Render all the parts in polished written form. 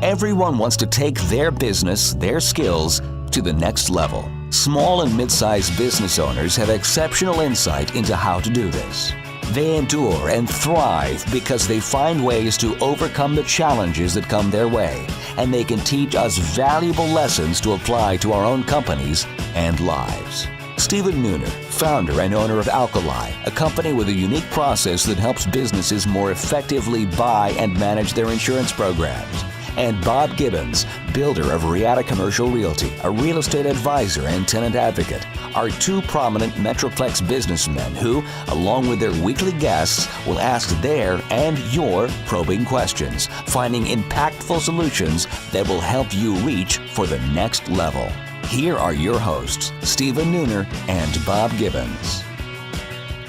Everyone wants to take their business, their skills, to the next level. Small and mid-sized business owners have exceptional insight into how to do this. They endure and thrive because they find ways to overcome the challenges that come their way, and they can teach us valuable lessons to apply to our own companies and lives. Stephen Nooner, founder and owner of Alkali, a company with a unique process that helps businesses more effectively buy and manage their insurance programs. And Bob Gibbons, builder of Riata Commercial Realty, a real estate advisor and tenant advocate, are two prominent Metroplex businessmen who, along with their weekly guests, will ask their and your probing questions, finding impactful solutions that will help you reach for the next level. Here are your hosts, Stephen Nooner and Bob Gibbons.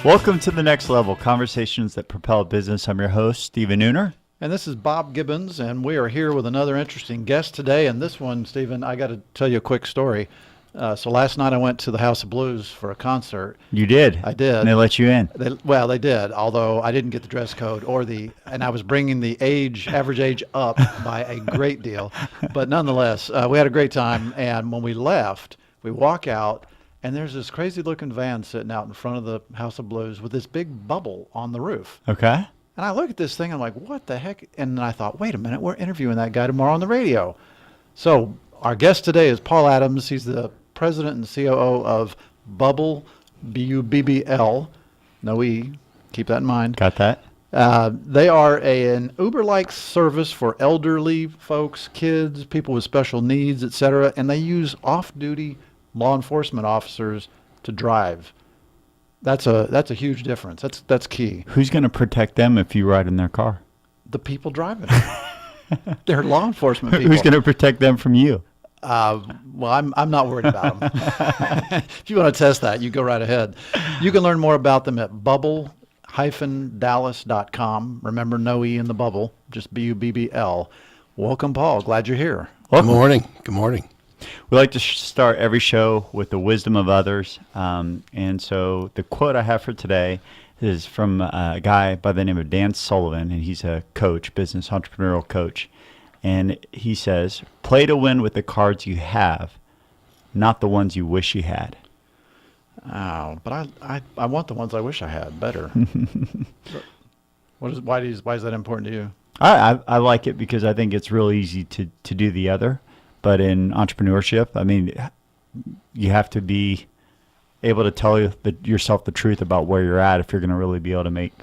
Welcome to The Next Level, conversations that propel business. I'm your host, Stephen Nooner. And this is Bob Gibbons, and we are here with another interesting guest today. And this one, Stephen, I got to tell you a quick story. So last night I went to the House of Blues for a concert. You did? I did. And they let you in? They did, although I didn't get the dress code and I was bringing the average age up by a great deal. But nonetheless, we had a great time. And when we left, we walk out, and there's this crazy looking van sitting out in front of the House of Blues with this big Bubbl on the roof. Okay. And I look at this thing, I'm like, what the heck? And then I thought, wait a minute, we're interviewing that guy tomorrow on the radio. So our guest today is Paul Adams. He's the president and COO of Bubbl, Bubbl, no E, keep that in mind. Got that. They are an Uber-like service for elderly folks, kids, people with special needs, etc., and they use off-duty law enforcement officers to drive. That's a huge difference. That's key. Who's going to protect them if you ride in their car? The people driving it. They're law enforcement people. Who's going to protect them from you? Well, I'm not worried about them. If you want to test that, you go right ahead. You can learn more about them at Bubbl-Dallas.com. Remember, no E in the Bubbl, just Bubbl. Welcome, Paul. Glad you're here. Welcome. Good morning. Good morning. We like to start every show with the wisdom of others. And so the quote I have for today is from a guy by the name of Dan Sullivan, and he's a coach, business entrepreneurial coach. And he says, play to win with the cards you have, not the ones you wish you had. Oh, but I want the ones I wish I had better. Why is that important to you? I like it because I think it's real easy to do the other. But in entrepreneurship, I mean, you have to be able to tell yourself the truth about where you're at if you're going to really be able to make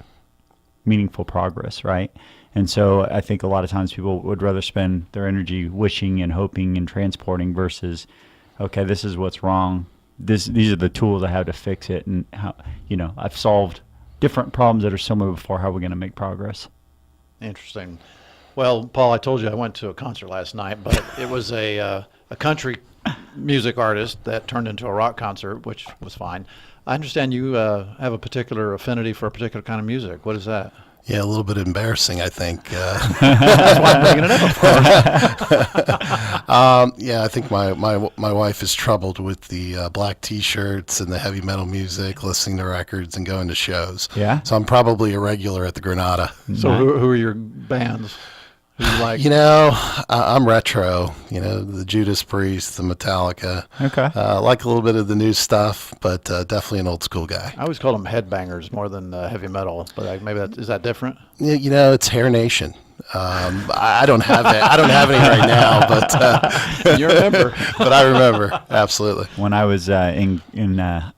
meaningful progress, right? And so I think a lot of times people would rather spend their energy wishing and hoping and transporting versus, okay, this is what's wrong. These are the tools I have to fix it. And how, I've solved different problems that are similar before. How are we going to make progress? Interesting. Well, Paul, I told you I went to a concert last night, but it was a country music artist that turned into a rock concert, which was fine. I understand you have a particular affinity for a particular kind of music. What is that? Yeah, a little bit embarrassing, I think. That's why I'm bringing it up, of course. Yeah, I think my wife is troubled with the black T-shirts and the heavy metal music, listening to records and going to shows. Yeah. So I'm probably a regular at the Granada. So who are your bands? Who you like? I'm retro. The Judas Priest, the Metallica. Okay. I like a little bit of the new stuff, but definitely an old school guy. I always call them headbangers more than heavy metal, but maybe is that different? It's Hair Nation. I don't have it. I don't have any right now, but you remember. But I remember absolutely. When I was in I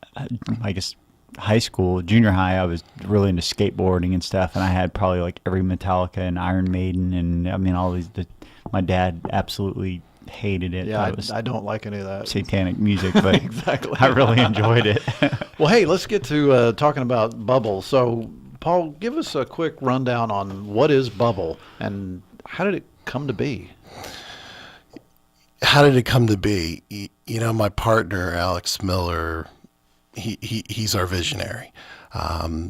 guess high school, junior high, I was really into skateboarding and stuff, and I had probably like every Metallica and Iron Maiden, and I mean all these. My dad absolutely hated it. Yeah, I don't like any of that satanic music, but exactly. I really enjoyed it. Well, hey, let's get to talking about Bubbl. So, Paul, give us a quick rundown on what is Bubbl and how did it come to be? How did it come to be? My partner, Alex Miller, he's our visionary.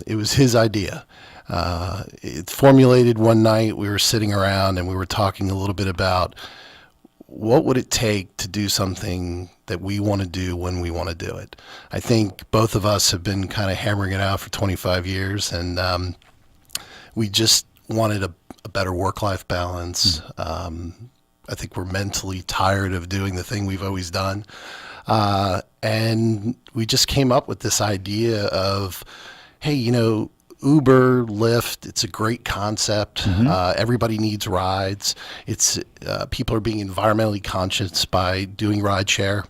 It was his idea. It formulated one night. We were sitting around and we were talking a little bit about what would it take to do something that we want to do when we want to do it. I think both of us have been kind of hammering it out for 25 years, and we just wanted a better work-life balance, I think we're mentally tired of doing the thing we've always done. And we just came up with this idea of, hey, Uber, Lyft, it's a great concept. Everybody needs rides. It's people are being environmentally conscious by doing rideshare.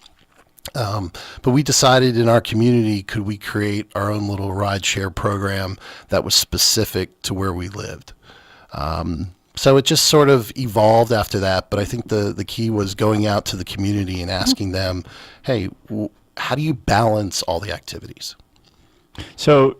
But we decided in our community, could we create our own little rideshare program that was specific to where we lived? So it just sort of evolved after that. But I think the key was going out to the community and asking them, hey, how do you balance all the activities? So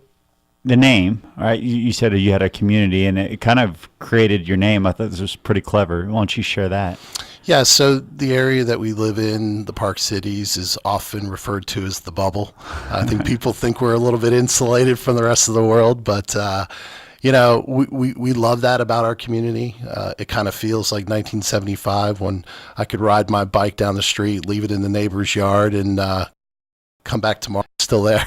the name, right? You said you had a community, and it kind of created your name. I thought this was pretty clever. Why don't you share that? Yeah, so the area that we live in, the Park Cities, is often referred to as the Bubbl. I think people think we're a little bit insulated from the rest of the world, but we love that about our community. It kind of feels like 1975 when I could ride my bike down the street, leave it in the neighbor's yard, and come back tomorrow, still there.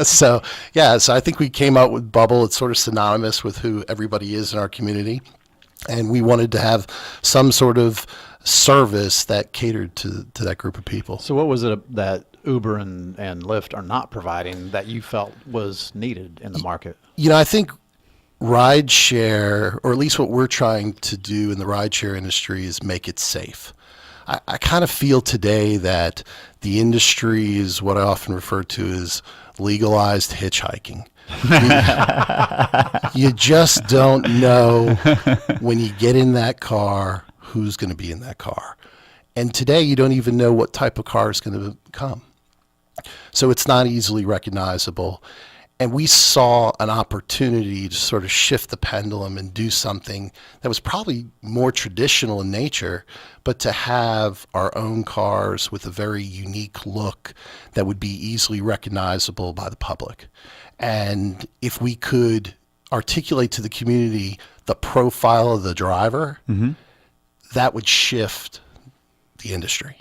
So I think we came out with Bubbl. It's sort of synonymous with who everybody is in our community. And we wanted to have some sort of service that catered to that group of people. So what was it that Uber and Lyft are not providing that you felt was needed in the market? I think rideshare, or at least what we're trying to do in the rideshare industry, is make it safe. I kind of feel today that the industry is what I often refer to as legalized hitchhiking. You just don't know when you get in that car who's going to be in that car. And today you don't even know what type of car is going to come. So it's not easily recognizable. And we saw an opportunity to sort of shift the pendulum and do something that was probably more traditional in nature, but to have our own cars with a very unique look that would be easily recognizable by the public. And if we could articulate to the community the profile of the driver, that would shift the industry.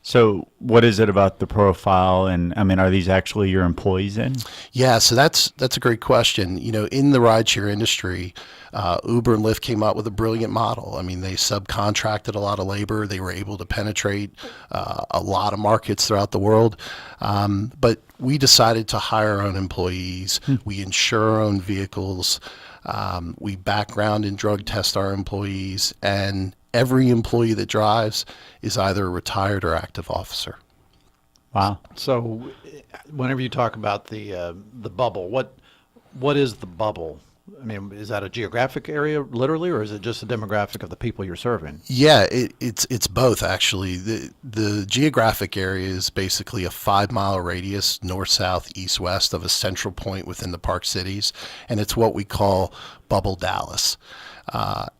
So what is it about the profile? And I mean, are these actually your employees then? Yeah, so that's a great question. In the rideshare industry, Uber and Lyft came out with a brilliant model. I mean, they subcontracted a lot of labor. They were able to penetrate a lot of markets throughout the world. But we decided to hire our own employees. We insure our own vehicles. We background and drug test our employees. And every employee that drives is either a retired or active officer. Wow. So whenever you talk about the Bubbl, what is the Bubbl? I mean, is that a geographic area literally, or is it just a demographic of the people you're serving? Yeah, it's both actually. The geographic area is basically a 5-mile radius, north, south, east, west, of a central point within the Park Cities, and it's what we call Bubbl Dallas.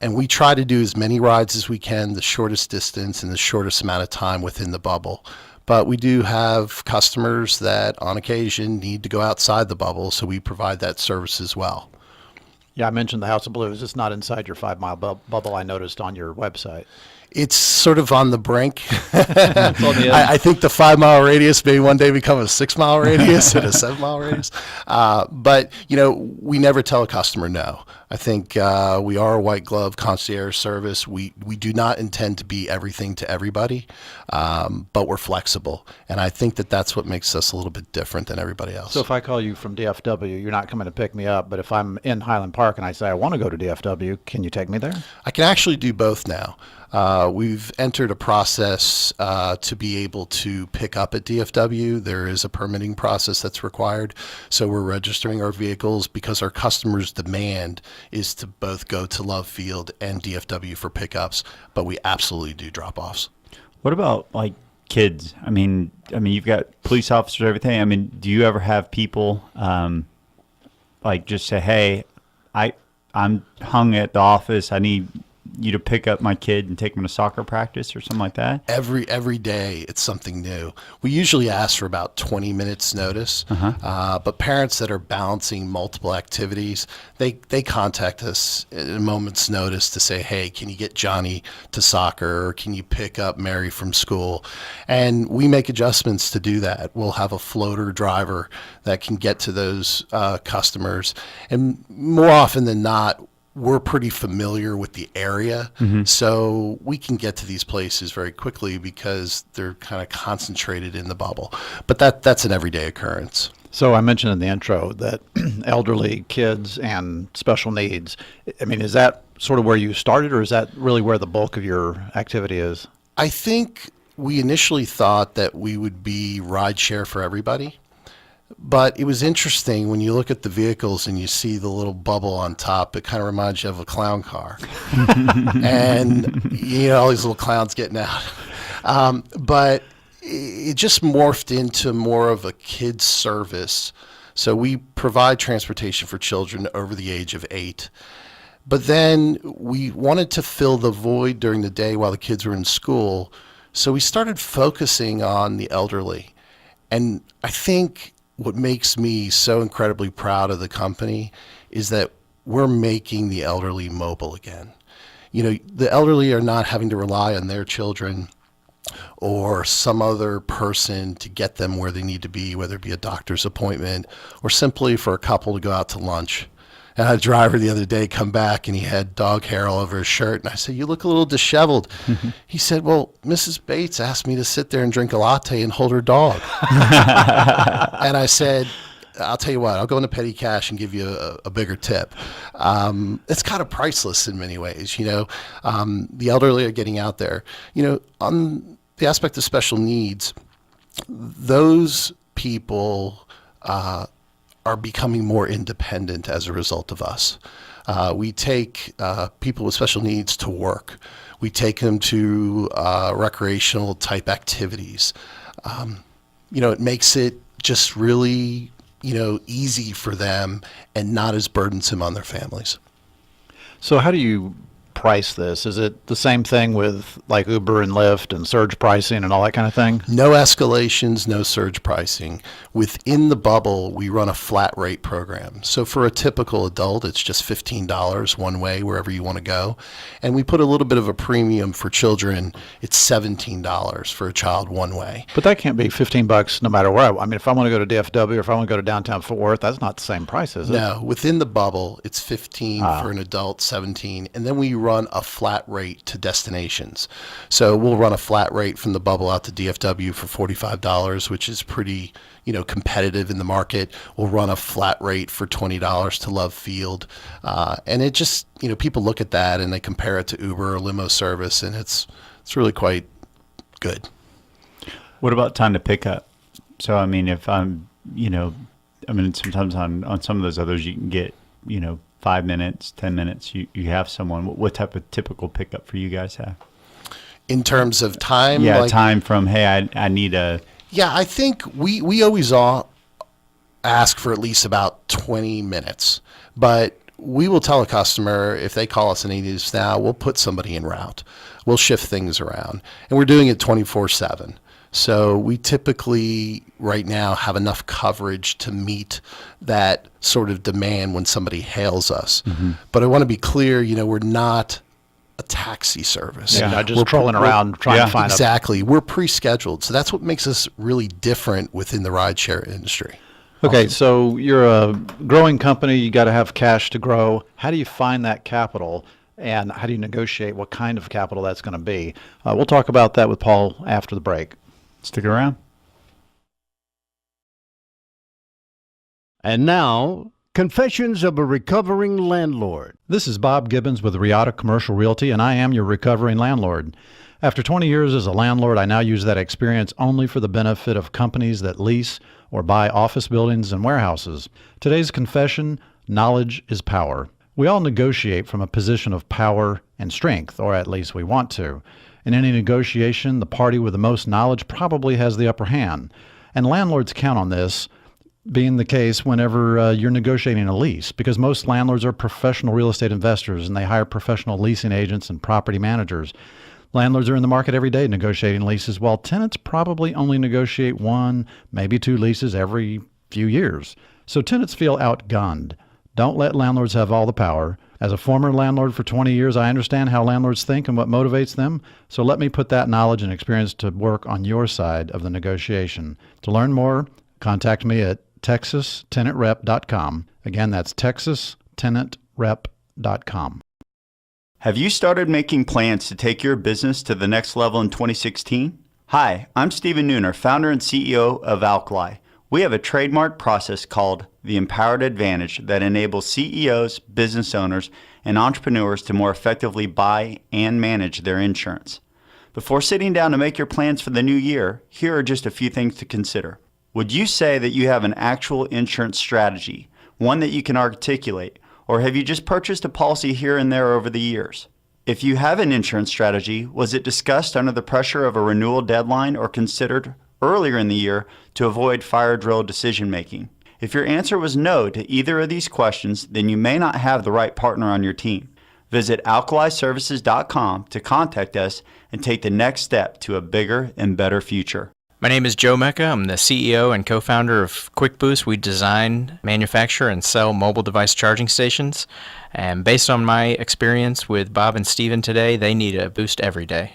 And we try to do as many rides as we can, the shortest distance and the shortest amount of time within the Bubbl. But we do have customers that on occasion need to go outside the Bubbl, so we provide that service as well. Yeah, I mentioned the House of Blues. It's not inside your 5-mile Bubbl, I noticed on your website. It's sort of on the brink. It's on the edge. I think the 5-mile radius may one day become a 6-mile radius and a 7-mile radius. But, we never tell a customer no. I think we are a white glove concierge service. We do not intend to be everything to everybody, but we're flexible. And I think that's what makes us a little bit different than everybody else. So if I call you from DFW, you're not coming to pick me up, but if I'm in Highland Park and I say I want to go to DFW, can you take me there? I can actually do both now. We've entered a process to be able to pick up at DFW. There is a permitting process that's required. So we're registering our vehicles because our customers' demand is to both go to Love Field and DFW for pickups, but we absolutely do drop-offs. What about like kids? I mean, you've got police officers, everything. I mean, do you ever have people like just say, "Hey, I'm hung at the office. I need you to pick up my kid and take him to soccer practice," or something like that? Every day it's something new. We usually ask for about 20 minutes notice, but parents that are balancing multiple activities, they contact us at a moment's notice to say, hey, can you get Johnny to soccer, or can you pick up Mary from school? And we make adjustments to do that. We'll have a floater driver that can get to those customers. And more often than not, we're pretty familiar with the area, so we can get to these places very quickly because they're kind of concentrated in the Bubbl. But that's an everyday occurrence. So I mentioned in the intro that elderly, kids, and special needs. I mean, is that sort of where you started, or is that really where the bulk of your activity is? I think we initially thought that we would be rideshare for everybody. But it was interesting when you look at the vehicles and you see the little Bubbl on top. It kind of reminds you of a clown car, and all these little clowns getting out. But it just morphed into more of a kids service. So we provide transportation for children over the age of 8. But then we wanted to fill the void during the day while the kids were in school. So we started focusing on the elderly, and I think what makes me so incredibly proud of the company is that we're making the elderly mobile again. The elderly are not having to rely on their children or some other person to get them where they need to be, whether it be a doctor's appointment or simply for a couple to go out to lunch. I had a driver the other day come back and he had dog hair all over his shirt. And I said, "You look a little disheveled." He said, "Well, Mrs. Bates asked me to sit there and drink a latte and hold her dog." And I said, "I'll tell you what, I'll go into petty cash and give you a bigger tip." It's kind of priceless in many ways. The elderly are getting out there. On the aspect of special needs, those people are becoming more independent as a result of us. We take people with special needs to work. We take them to recreational type activities. It makes it just really, easy for them and not as burdensome on their families. So how do you price this? Is it the same thing with like Uber and Lyft and surge pricing and all that kind of thing? No escalations, no surge pricing. Within the Bubbl, we run a flat rate program. So for a typical adult, it's just $15 one way wherever you want to go. And we put a little bit of a premium for children. It's $17 for a child one way. But that can't be $15 no matter where. I mean, if I want to go to DFW or if I want to go to downtown Fort Worth, that's not the same price, is it? No, within the Bubbl, it's 15 for an adult, 17. And then we run a flat rate to destinations. So we'll run a flat rate from the Bubbl out to DFW for $45, which is pretty, competitive in the market. We'll run a flat rate for $20 to Love Field. And it just, people look at that and they compare it to Uber or limo service, and it's really quite good. What about time to pick up? So, I mean, if I'm, sometimes on some of those others you can get, 5 minutes, 10 minutes, you have someone. What type of typical pickup for you guys have? In terms of time? Yeah, time from, hey, I need a... Yeah, I think we always ask for at least about 20 minutes. But we will tell a customer if they call us and they need us now, we'll put somebody en route. We'll shift things around. And we're doing it 24/7. So we typically right now have enough coverage to meet that sort of demand when somebody hails us. Mm-hmm. But I want to be clear, we're not a taxi service. Yeah, not just trolling around trying to find exactly. We're pre-scheduled. So that's what makes us really different within the rideshare industry. Okay, so you're a growing company. You got to have cash to grow. How do you find that capital? And how do you negotiate what kind of capital that's going to be? We'll talk about that with Paul after the break. Stick around. And now, Confessions of a Recovering Landlord. This is Bob Gibbons with Riata Commercial Realty, and I am your recovering landlord. After 20 years as a landlord, I now use that experience only for the benefit of companies that lease or buy office buildings and warehouses. Today's confession: knowledge is power. We all negotiate from a position of power and strength, or at least we want to. In any negotiation, the party with the most knowledge probably has the upper hand. And landlords count on this being the case whenever you're negotiating a lease, because most landlords are professional real estate investors and they hire professional leasing agents and property managers. Landlords are in the market every day negotiating leases, while tenants probably only negotiate 1, maybe 2 leases every few years. So tenants feel outgunned. Don't let landlords have all the power. As a former landlord for 20 years, I understand how landlords think and what motivates them. So let me put that knowledge and experience to work on your side of the negotiation. To learn more, contact me at texastenantrep.com. Again, that's texastenantrep.com. Dallas.com. Have you started making plans to take your business to the next level in 2016? Hi, I'm Stephen Nooner, founder and CEO of Alkali. We have a trademark process called the Empowered Advantage that enables CEOs, business owners, and entrepreneurs to more effectively buy and manage their insurance. Before sitting down to make your plans for the new year, here are just a few things to consider. Would you say that you have an actual insurance strategy, one that you can articulate, or have you just purchased a policy here and there over the years? If you have an insurance strategy, was it discussed under the pressure of a renewal deadline or considered earlier in the year to avoid fire drill decision making? If your answer was no to either of these questions, then you may not have the right partner on your team. Visit alkaliservices.com to contact us and take the next step to a bigger and better future. My name is Joe Mecca. I'm the CEO and co-founder of QuickBoost. We design, manufacture, and sell mobile device charging stations. And based on my experience with Bob and Steven today, they need a boost every day.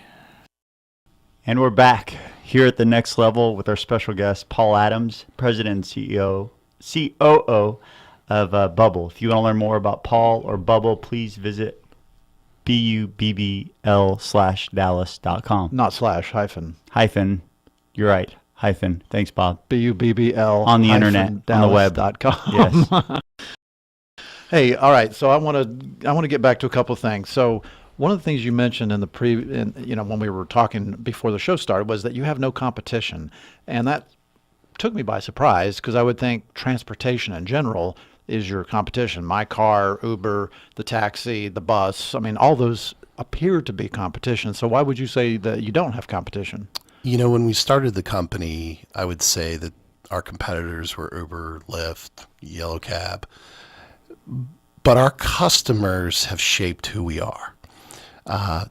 And we're back here at the next level with our special guest, Paul Adams, President and COO of Bubbl. If you want to learn more about Paul or Bubbl, please visit bubbl/dallas.com. Not slash, hyphen. Hyphen. You're right. Hyphen. Thanks, Bob. Bubbl on the internet, on the web. Dallas.com. Yes. Hey, all right. So I want to get back to a couple of things. So one of the things you mentioned in the when we were talking before the show started was that you have no competition, and that took me by surprise because I would think transportation in general is your competition. My car, Uber, the taxi, the bus. I mean, all those appear to be competition. So why would you say that you don't have competition? You know, when we started the company, I would say that our competitors were Uber, Lyft, Yellow Cab, but our customers have shaped who we are.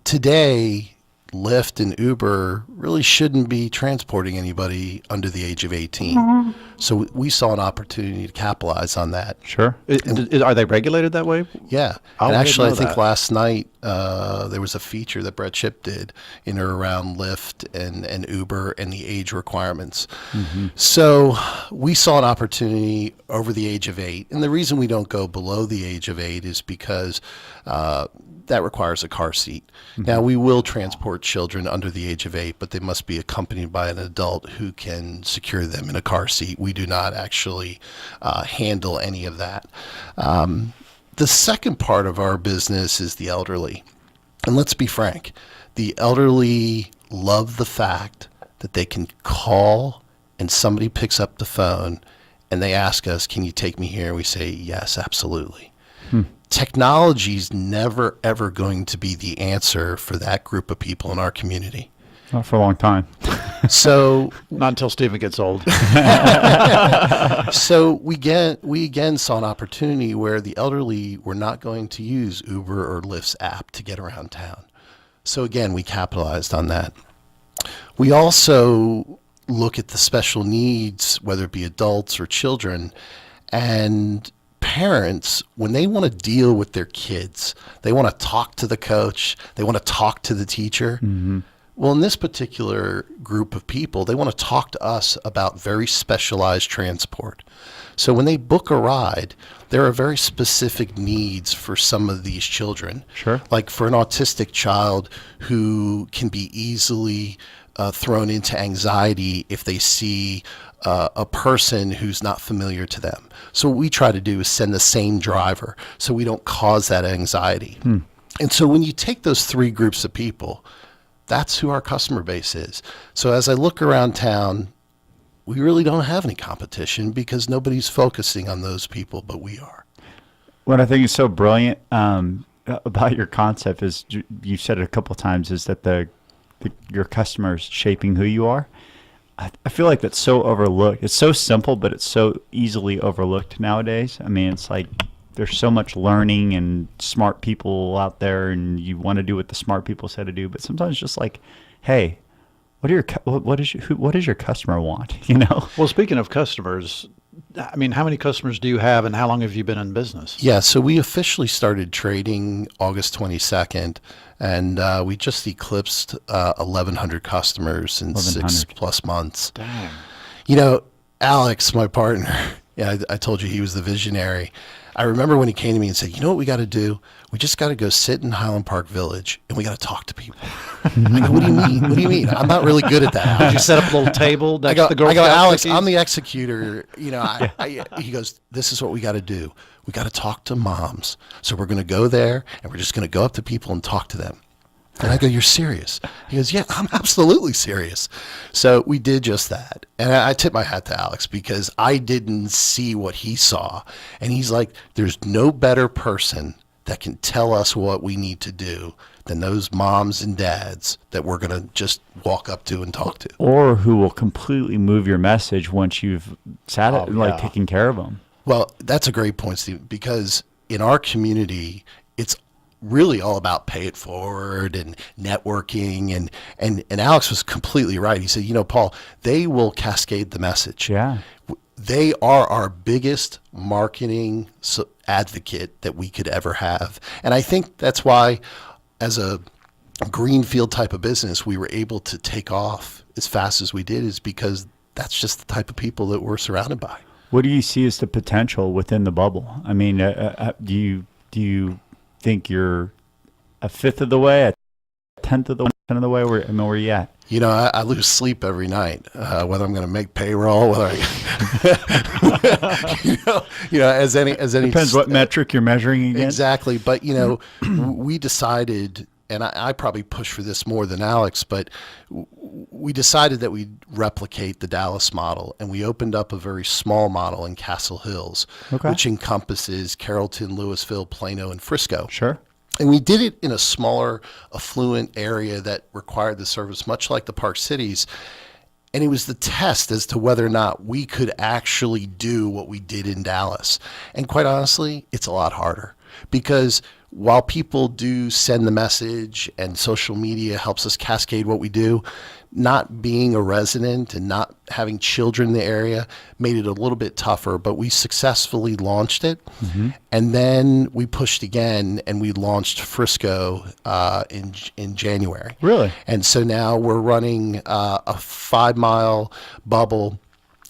Today, Lyft and Uber really shouldn't be transporting anybody under the age of 18. So we saw an opportunity to capitalize on that. Sure. Are they regulated that way? Yeah. Oh, and I actually, I didn't know think that. last night there was a feature that Brett Chip did in or around Lyft and Uber and the age requirements. Mm-hmm. So we saw an opportunity over the age of 8. And the reason we don't go below the age of 8 is because that requires a car seat. Mm-hmm. Now, we will transport children under the age of 8, but they must be accompanied by an adult who can secure them in a car seat. We do not actually handle any of that. The second part of our business is the elderly. And let's be frank, the elderly love the fact that they can call and somebody picks up the phone and they ask us, can you take me here? And we say, yes, absolutely. Technology is never, ever going to be the answer for that group of people in our community. Not for a long time. So Not until Steven gets old. So we again saw an opportunity where the elderly were not going to use Uber or Lyft's app to get around town. So again, we capitalized on that. We also look at the special needs, whether it be adults or children, and parents, when they want to deal with their kids, they want to talk to the coach, they want to talk to the teacher. Mm-hmm. Well, in this particular group of people, they want to talk to us about very specialized transport. So when they book a ride, there are very specific needs for some of these children. Sure. Like for an autistic child who can be easily thrown into anxiety if they see a person who's not familiar to them. So what we try to do is send the same driver so we don't cause that anxiety. And so when you take those three groups of people, that's who our customer base is. So as I look around town, we really don't have any competition because nobody's focusing on those people, but we are. What I think is so brilliant about your concept is, you've said it a couple of times, is that your customers shaping who you are. I feel like that's so overlooked. It's so simple, but it's so easily overlooked nowadays. I mean, it's like there's so much learning and smart people out there, and you want to do what the smart people say to do. But sometimes it's just like, hey, what does your customer want? You know. Well, speaking of customers, I mean, how many customers do you have, and how long have you been in business? Yeah, so we officially started trading August 22nd, and we just eclipsed 1,100 customers in 6+ months. Dang. You know, Alex, my partner, yeah, I told you he was the visionary. I remember when he came to me and said, you know what we got to do? We just got to go sit in Highland Park Village and we got to talk to people. I go, what do you mean? What do you mean? I'm not really good at that. Did you set up a little table next to the Girl I go, Scout Alex, cookies? I'm the executor. He goes, this is what we got to do. We got to talk to moms. So we're going to go there and we're just going to go up to people and talk to them. And I go, you're serious? He goes, yeah, I'm absolutely serious. So we did just that. And I tip my hat to Alex because I didn't see what he saw. And he's like, there's no better person that can tell us what we need to do than those moms and dads that we're going to just walk up to and talk to. Or who will completely move your message once you've taken care of them. Well, that's a great point, Steve, because in our community, it's really all about pay it forward and networking. And Alex was completely right. He said, Paul, they will cascade the message. Yeah. They are our biggest marketing advocate that we could ever have. And I think that's why, as a greenfield type of business, we were able to take off as fast as we did, is because that's just the type of people that we're surrounded by. What do you see as the potential within the Bubbl? I mean, do you think you're a fifth of the way, a tenth of the way? Where are you at? I lose sleep every night, whether I'm going to make payroll, whether as any Depends what metric you're measuring against. Exactly. But, we decided, and I probably push for this more than Alex, but we decided that we'd replicate the Dallas model, and we opened up a very small model in Castle Hills, which encompasses Carrollton, Louisville, Plano, and Frisco. Sure. And we did it in a smaller, affluent area that required the service, much like the Park Cities. And it was the test as to whether or not we could actually do what we did in Dallas. And quite honestly, it's a lot harder, because while people do send the message and social media helps us cascade what we do, not being a resident and not having children in the area made it a little bit tougher, but we successfully launched it. Mm-hmm. And then we pushed again and we launched Frisco in January. Really? And so now we're running a 5-mile Bubbl,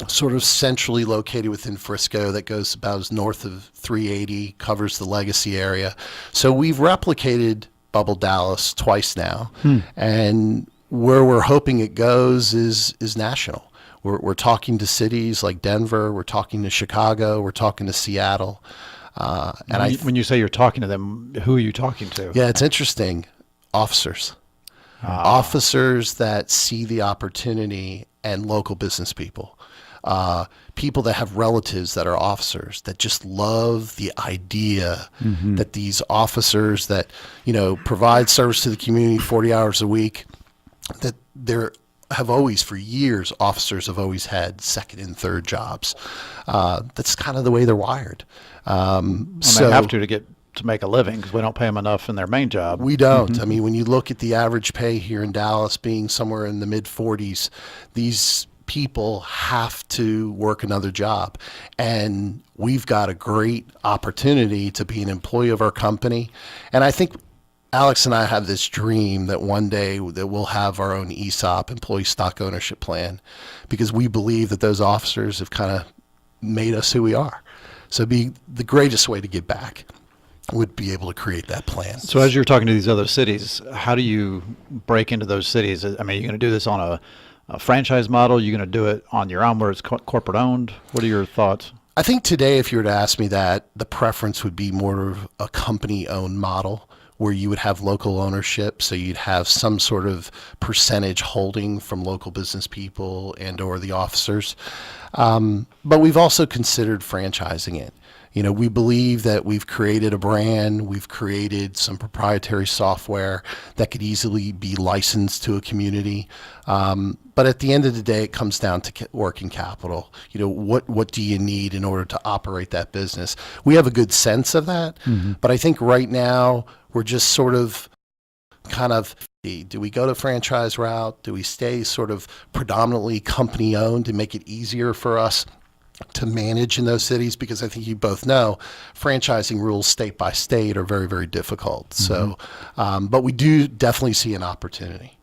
sort of centrally located within Frisco, that goes about as north of 380, covers the Legacy area. So we've replicated Bubbl Dallas twice now. And where we're hoping it goes is national. We're talking to cities like Denver, we're talking to Chicago, we're talking to Seattle. When you say you're talking to them, who are you talking to? Yeah, it's interesting. Officers. Officers that see the opportunity, and local business people. People that have relatives that are officers that just love the idea that these officers that, provide service to the community 40 hours a week, that have always, for years, officers have always had second and third jobs. That's kind of the way they're wired. They have to make a living, because we don't pay them enough in their main job. We don't. I mean, when you look at the average pay here in Dallas being somewhere in the mid 40s, these people have to work another job. And we've got a great opportunity to be an employee of our company. And I think Alex and I have this dream that one day that we'll have our own ESOP, employee stock ownership plan, because we believe that those officers have kind of made us who we are. So it'd be the greatest way to give back would be able to create that plan. So as you're talking to these other cities, how do you break into those cities? I mean, you're going to do this on a franchise model? You're going to do it on your own where it's corporate owned? What are your thoughts? I think today, if you were to ask me that, the preference would be more of a company-owned model where you would have local ownership. So you'd have some sort of percentage holding from local business people and or the officers. But we've also considered franchising it. We believe that we've created a brand, we've created some proprietary software that could easily be licensed to a community. But at the end of the day, it comes down to working capital. What do you need in order to operate that business? We have a good sense of that, but I think right now we're just sort of do we go the franchise route? Do we stay sort of predominantly company owned to make it easier for us to manage in those cities? Because I think you both know franchising rules state by state are very, very difficult. So, but we do definitely see an opportunity.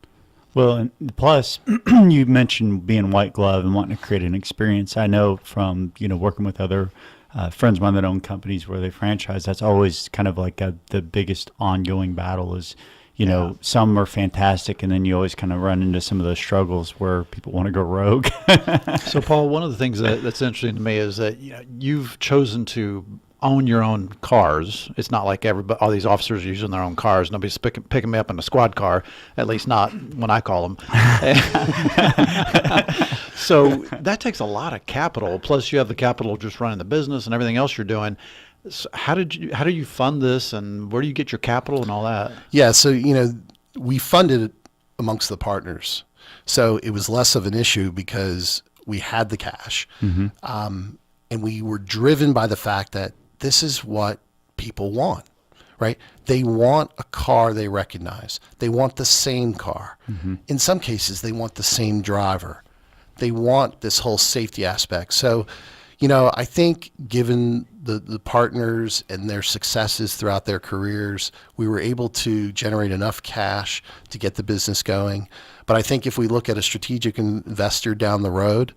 Well, and plus, you mentioned being white glove and wanting to create an experience. I know from working with other friends of mine that own companies where they franchise, that's always kind of like the biggest ongoing battle is, some are fantastic, and then you always kind of run into some of those struggles where people want to go rogue. So, Paul, one of the things that's interesting to me is that you've chosen to own your own cars. It's not like all these officers are using their own cars. Nobody's picking me up in a squad car, at least not when I call them. So that takes a lot of capital. Plus, you have the capital just running the business and everything else you're doing. So how do you fund this, and where do you get your capital and all that? Yeah, so we funded it amongst the partners, so it was less of an issue because we had the cash, and we were driven by the fact that this is what people want, right? They want a car they recognize. They want the same car. In some cases, they want the same driver. They want this whole safety aspect. So, I think given the partners and their successes throughout their careers, we were able to generate enough cash to get the business going. But I think if we look at a strategic investor down the road,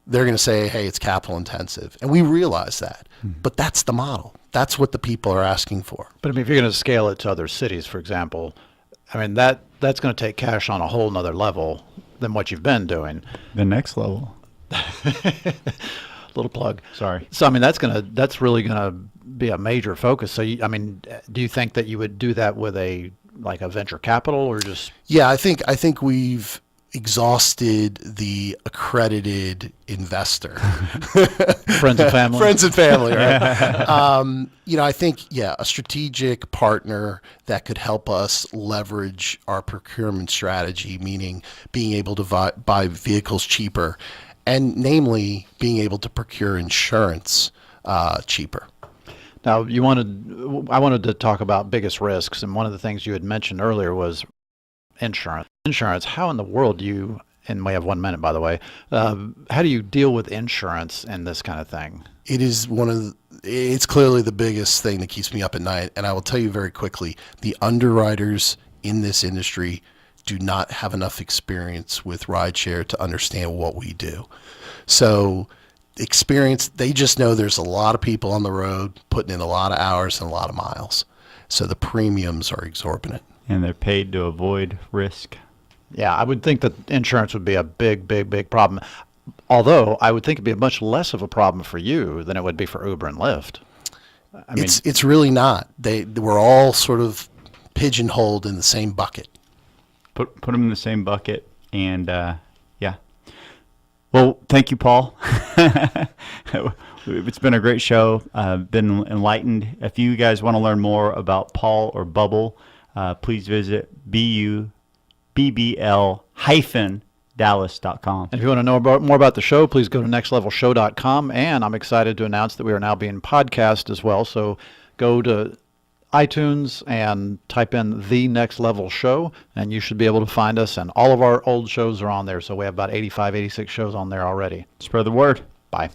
they're going to say, hey, it's capital intensive. And we realize that. But that's the model. That's what the people are asking for. But I mean, if you're going to scale it to other cities, for example, I mean, that's going to take cash on a whole nother level than what you've been doing. The next level. Little plug. Sorry. So I mean, that's really gonna be a major focus. So do you think that you would do that with a venture capital or just? Yeah, I think we've exhausted the accredited investor. Friends and family. Friends and family, right? I think a strategic partner that could help us leverage our procurement strategy, meaning being able to buy vehicles cheaper. And namely, being able to procure insurance cheaper. Now, I wanted to talk about biggest risks, and one of the things you had mentioned earlier was insurance. Insurance. How in the world do you? And we have 1 minute, by the way. How do you deal with insurance and this kind of thing? It is it's clearly the biggest thing that keeps me up at night. And I will tell you very quickly, the underwriters in this industry do not have enough experience with rideshare to understand what we do. So experience, they just know there's a lot of people on the road putting in a lot of hours and a lot of miles. So the premiums are exorbitant. And they're paid to avoid risk. Yeah, I would think that insurance would be a big, big, big problem. Although I would think it'd be much less of a problem for you than it would be for Uber and Lyft. I mean, it's really not. We're all sort of pigeonholed in the same bucket. Put them in the same bucket, and yeah. Well, thank you, Paul. It's been a great show. Been enlightened. If you guys want to learn more about Paul or Bubbl, please visit bubbl-dallas.com. And if you want to know more about the show, please go to nextlevelshow.com. And I'm excited to announce that we are now being podcast as well. So go to iTunes and type in The Next Level Show, and you should be able to find us. And all of our old shows are on there. So we have about 85, 86 shows on there already. Spread the word. Bye.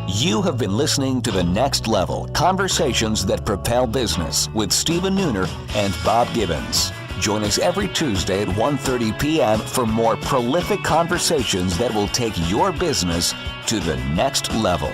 You have been listening to The Next Level, Conversations That Propel Business with Stephen Nooner and Bob Gibbons. Join us every Tuesday at 1:30 p.m. for more prolific conversations that will take your business to the next level.